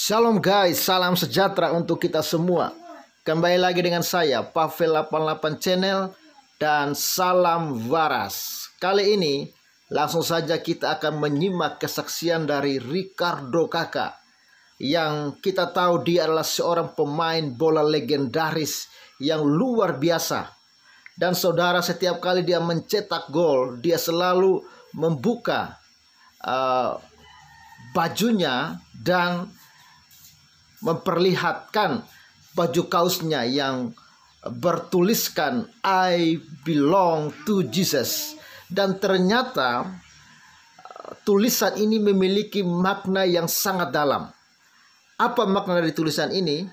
Shalom guys, salam sejahtera untuk kita semua. Kembali lagi dengan saya, Pavel 88 Channel dan salam waras. Kali ini langsung saja kita akan menyimak kesaksian dari Ricardo Kakak, yang kita tahu dia adalah seorang pemain bola legendaris yang luar biasa. Dan saudara, setiap kali dia mencetak gol, dia selalu membuka bajunya dan memperlihatkan baju kaosnya yang bertuliskan I belong to Jesus. Dan ternyata tulisan ini memiliki makna yang sangat dalam. Apa makna dari tulisan ini?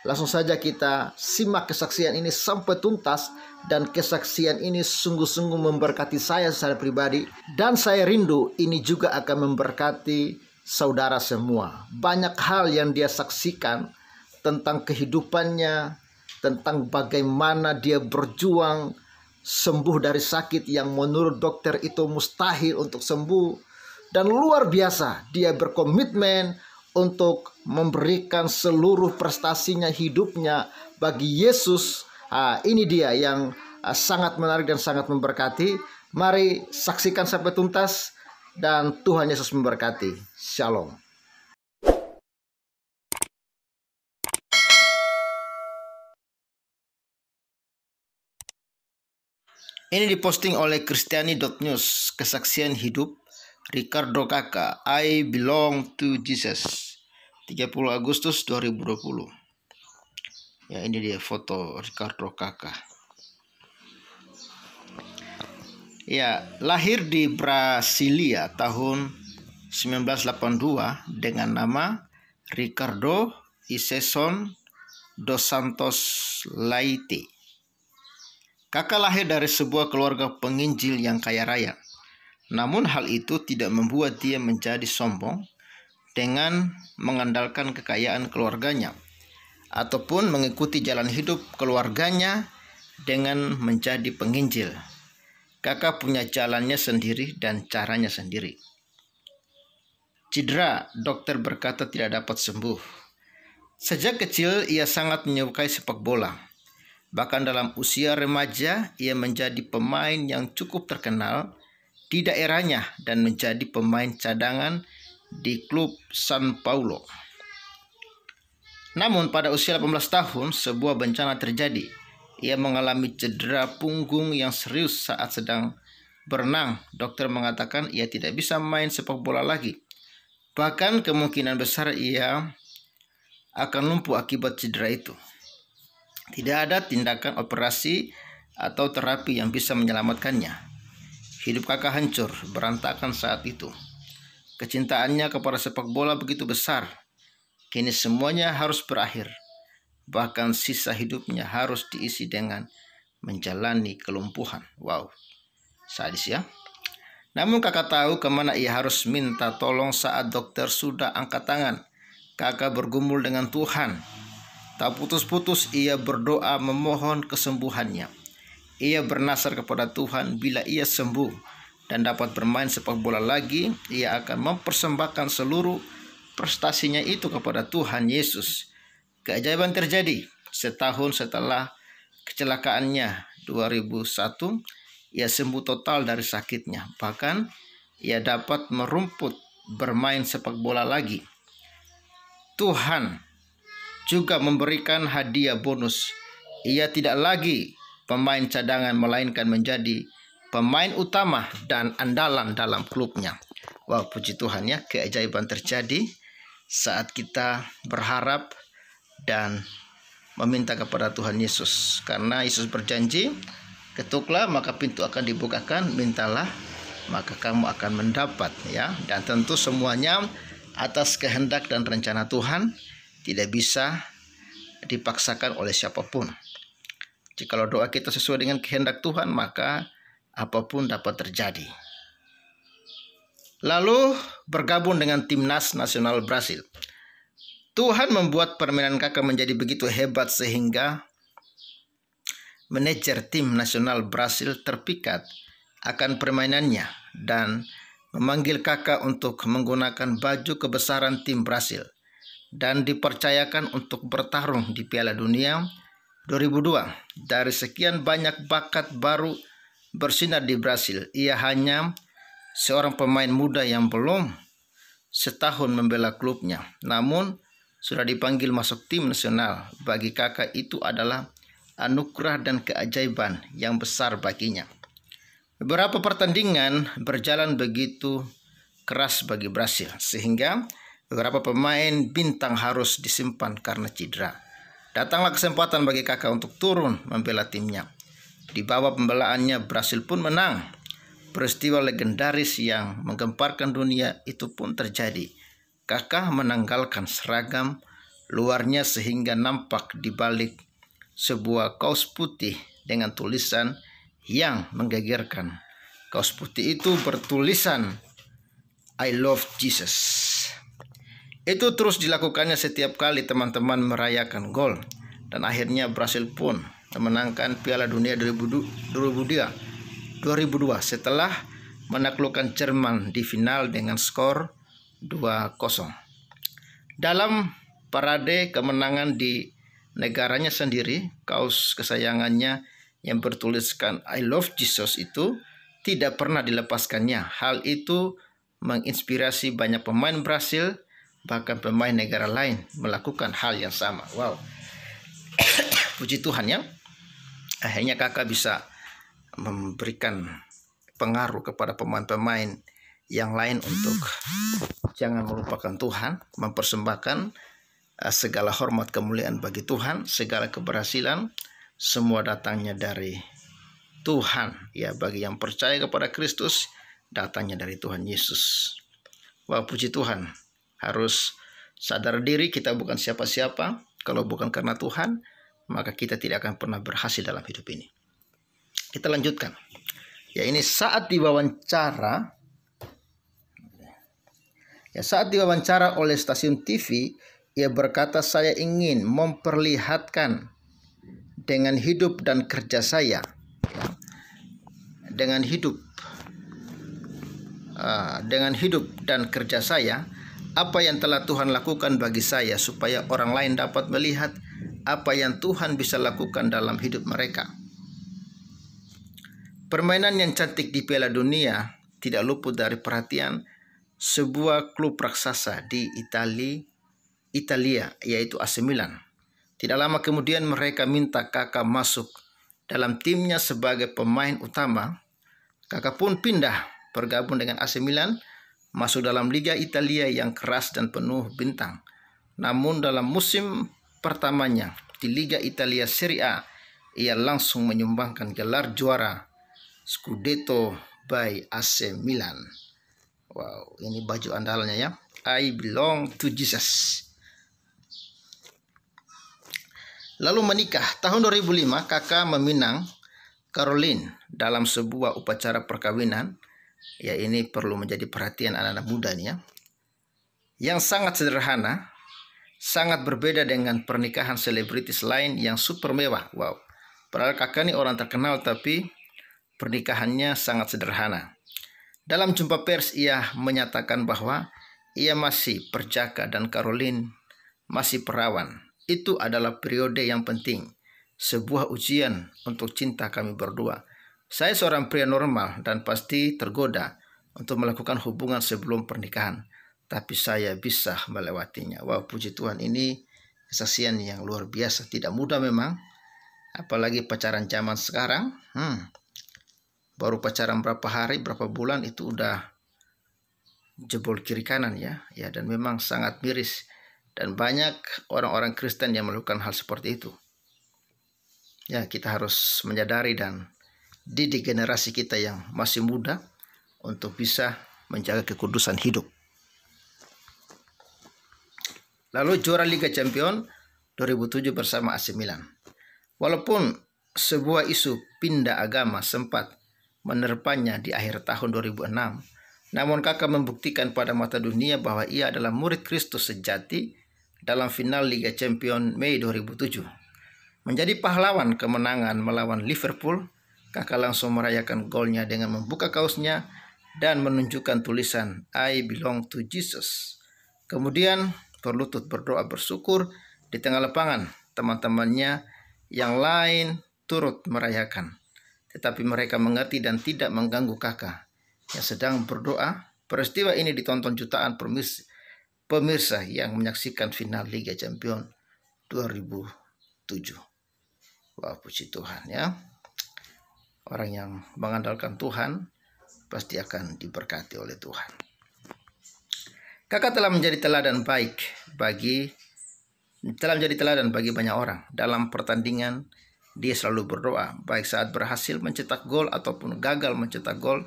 Langsung saja kita simak kesaksian ini sampai tuntas. Dan kesaksian ini sungguh-sungguh memberkati saya secara pribadi. Dan saya rindu ini juga akan memberkati saudara semua. Banyak hal yang dia saksikan tentang kehidupannya, tentang bagaimana dia berjuang sembuh dari sakit yang menurut dokter itu mustahil untuk sembuh. Dan luar biasa, dia berkomitmen untuk memberikan seluruh prestasinya, hidupnya bagi Yesus. Ini dia yang sangat menarik dan sangat memberkati. Mari saksikan sampai tuntas dan Tuhan Yesus memberkati. Shalom. Ini diposting oleh Kristiani.news, kesaksian hidup Ricardo Kakak, I belong to Jesus, 30 Agustus 2020. Ya, ini dia foto Ricardo Kakak. Ya, lahir di Brasilia tahun 1982 dengan nama Ricardo Iseson dos Santos Leite. Kakak lahir dari sebuah keluarga penginjil yang kaya raya. Namun hal itu tidak membuat dia menjadi sombong dengan mengandalkan kekayaan keluarganya ataupun mengikuti jalan hidup keluarganya dengan menjadi penginjil. Kakak punya jalannya sendiri dan caranya sendiri. Cedera, dokter berkata tidak dapat sembuh. Sejak kecil ia sangat menyukai sepak bola. Bahkan dalam usia remaja ia menjadi pemain yang cukup terkenal di daerahnya dan menjadi pemain cadangan di klub São Paulo. Namun pada usia 18 tahun sebuah bencana terjadi. Ia mengalami cedera punggung yang serius saat sedang berenang. Dokter mengatakan ia tidak bisa main sepak bola lagi. Bahkan kemungkinan besar ia akan lumpuh akibat cedera itu. Tidak ada tindakan operasi atau terapi yang bisa menyelamatkannya. Hidup kakak hancur, berantakan saat itu. Kecintaannya kepada sepak bola begitu besar. Kini semuanya harus berakhir. Bahkan sisa hidupnya harus diisi dengan menjalani kelumpuhan. Wow, sadis ya. Namun kakak tahu kemana ia harus minta tolong saat dokter sudah angkat tangan. Kakak bergumul dengan Tuhan. Tak putus-putus ia berdoa memohon kesembuhannya. Ia bernasar kepada Tuhan bila ia sembuh dan dapat bermain sepak bola lagi, ia akan mempersembahkan seluruh prestasinya itu kepada Tuhan Yesus. Keajaiban terjadi. Setahun setelah kecelakaannya 2001, ia sembuh total dari sakitnya. Bahkan ia dapat merumput bermain sepak bola lagi. Tuhan juga memberikan hadiah bonus. Ia tidak lagi pemain cadangan melainkan menjadi pemain utama dan andalan dalam klubnya. Wow, puji Tuhan ya, keajaiban terjadi saat kita berharap dan meminta kepada Tuhan Yesus. Karena Yesus berjanji, ketuklah maka pintu akan dibukakan, mintalah maka kamu akan mendapat ya. Dan tentu semuanya atas kehendak dan rencana Tuhan, tidak bisa dipaksakan oleh siapapun. Jikalau doa kita sesuai dengan kehendak Tuhan, maka apapun dapat terjadi. Lalu bergabung dengan timnas nasional Brasil. Tuhan membuat permainan kakak menjadi begitu hebat sehingga manajer tim nasional Brasil terpikat akan permainannya dan memanggil kakak untuk menggunakan baju kebesaran tim Brasil. dan dipercayakan untuk bertarung di Piala Dunia 2002. Dari sekian banyak bakat baru bersinar di Brasil, ia hanya seorang pemain muda yang belum setahun membela klubnya, namun sudah dipanggil masuk tim nasional. Bagi Kakak itu adalah anugerah dan keajaiban yang besar baginya. Beberapa pertandingan berjalan begitu keras bagi Brasil, sehingga beberapa pemain bintang harus disimpan karena cedera. Datanglah kesempatan bagi Kakak untuk turun membela timnya. Di bawah pembelaannya, Brasil pun menang. Peristiwa legendaris yang menggemparkan dunia itu pun terjadi. Kakak menanggalkan seragam luarnya sehingga nampak di balik sebuah kaos putih dengan tulisan yang menggegerkan. Kaos putih itu bertulisan I love Jesus. Itu terus dilakukannya setiap kali teman-teman merayakan gol, dan akhirnya Brasil pun memenangkan Piala Dunia 2002 setelah menaklukkan Jerman di final dengan skor 2-0. Dalam parade kemenangan di negaranya sendiri, kaos kesayangannya yang bertuliskan I love Jesus itu tidak pernah dilepaskannya. Hal itu menginspirasi banyak pemain Brasil, bahkan pemain negara lain melakukan hal yang sama. Wow. Puji Tuhan ya. Akhirnya Kakak bisa memberikan pengaruh kepada pemain-pemain yang lain untuk jangan melupakan Tuhan, mempersembahkan segala hormat kemuliaan bagi Tuhan, segala keberhasilan semua datangnya dari Tuhan. Ya, bagi yang percaya kepada Kristus, datangnya dari Tuhan Yesus. Wah, puji Tuhan. Harus sadar diri kita bukan siapa-siapa. Kalau bukan karena Tuhan, maka kita tidak akan pernah berhasil dalam hidup ini. Kita lanjutkan. Ya, ini saat diwawancara oleh stasiun TV, ia berkata, saya ingin memperlihatkan dengan hidup dan kerja saya, dengan hidup dan kerja saya, apa yang telah Tuhan lakukan bagi saya, supaya orang lain dapat melihat apa yang Tuhan bisa lakukan dalam hidup mereka. Permainan yang cantik di Piala Dunia tidak luput dari perhatian sebuah klub raksasa di Italia, yaitu AC Milan. Tidak lama kemudian mereka minta Kakak masuk dalam timnya sebagai pemain utama. Kakak pun pindah bergabung dengan AC Milan, masuk dalam Liga Italia yang keras dan penuh bintang. Namun dalam musim pertamanya di Liga Italia Serie A, ia langsung menyumbangkan gelar juara Scudetto by AC Milan. Wow, ini baju andalnya ya. I belong to Jesus. Lalu menikah. Tahun 2005, Kakak meminang Caroline dalam sebuah upacara perkawinan. Ya, ini perlu menjadi perhatian anak-anak muda nih ya. Yang sangat sederhana, sangat berbeda dengan pernikahan selebritis lain yang super mewah. Wow. Padahal Kakak ini orang terkenal, tapi pernikahannya sangat sederhana. Dalam jumpa pers, ia menyatakan bahwa ia masih perjaka dan Caroline masih perawan. Itu adalah periode yang penting, sebuah ujian untuk cinta kami berdua. Saya seorang pria normal dan pasti tergoda untuk melakukan hubungan sebelum pernikahan, tapi saya bisa melewatinya. Wah, puji Tuhan, ini kesaksian yang luar biasa. Tidak mudah memang, apalagi pacaran zaman sekarang. Baru pacaran berapa hari, berapa bulan itu udah jebol kiri kanan ya. Dan memang sangat miris. Dan banyak orang-orang Kristen yang melakukan hal seperti itu. Ya, kita harus menyadari dan didik generasi kita yang masih muda untuk bisa menjaga kekudusan hidup. Lalu juara Liga Champions 2007 bersama AC Milan. Walaupun sebuah isu pindah agama sempat menerpanya di akhir tahun 2006, namun Kakak membuktikan pada mata dunia bahwa ia adalah murid Kristus sejati. Dalam final Liga Champions Mei 2007, menjadi pahlawan kemenangan melawan Liverpool, Kakak langsung merayakan golnya dengan membuka kaosnya dan menunjukkan tulisan I belong to Jesus. Kemudian berlutut berdoa bersyukur di tengah lapangan. Teman-temannya yang lain turut merayakan. Tetapi mereka mengerti dan tidak mengganggu kakak yang sedang berdoa. Peristiwa ini ditonton jutaan pemirsa yang menyaksikan final Liga Champions 2007. Wah, puji Tuhan ya. Orang yang mengandalkan Tuhan pasti akan diberkati oleh Tuhan. Kakak telah menjadi teladan bagi banyak orang. Dalam pertandingan dia selalu berdoa, baik saat berhasil mencetak gol ataupun gagal mencetak gol.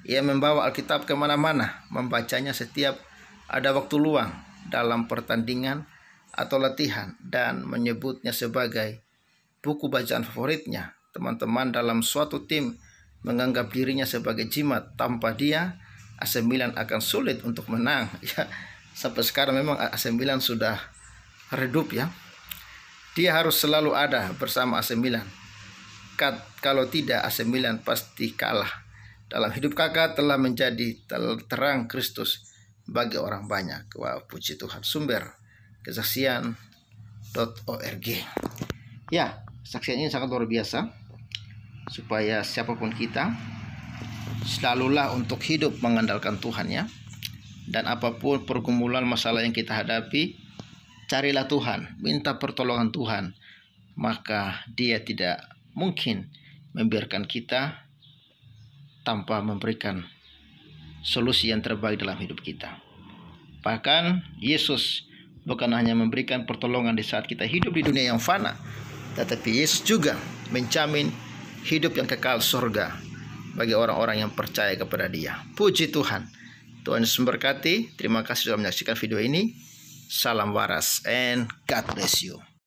Ia membawa Alkitab kemana-mana, membacanya setiap ada waktu luang dalam pertandingan atau latihan, dan menyebutnya sebagai buku bacaan favoritnya. Teman-teman dalam suatu tim menganggap dirinya sebagai jimat. Tanpa dia AC Milan akan sulit untuk menang. Ya, sampai sekarang memang AC Milan sudah redup ya. Dia harus selalu ada bersama AC Milan. Kalau tidak, AC Milan pasti kalah. Dalam hidup kakak telah menjadi terang Kristus bagi orang banyak. Wah, puji Tuhan. Sumber kesaksian.org. Ya, kesaksian ini sangat luar biasa. Supaya siapapun kita, selalulah untuk hidup mengandalkan Tuhan ya. Dan apapun pergumulan masalah yang kita hadapi, carilah Tuhan, minta pertolongan Tuhan. Maka Dia tidak mungkin membiarkan kita tanpa memberikan solusi yang terbaik dalam hidup kita. Bahkan Yesus bukan hanya memberikan pertolongan di saat kita hidup di dunia yang fana, tetapi Yesus juga menjamin hidup yang kekal surga bagi orang-orang yang percaya kepada Dia. Puji Tuhan. Tuhan Yesus memberkati. Terima kasih sudah menyaksikan video ini. Salam waras and God bless you.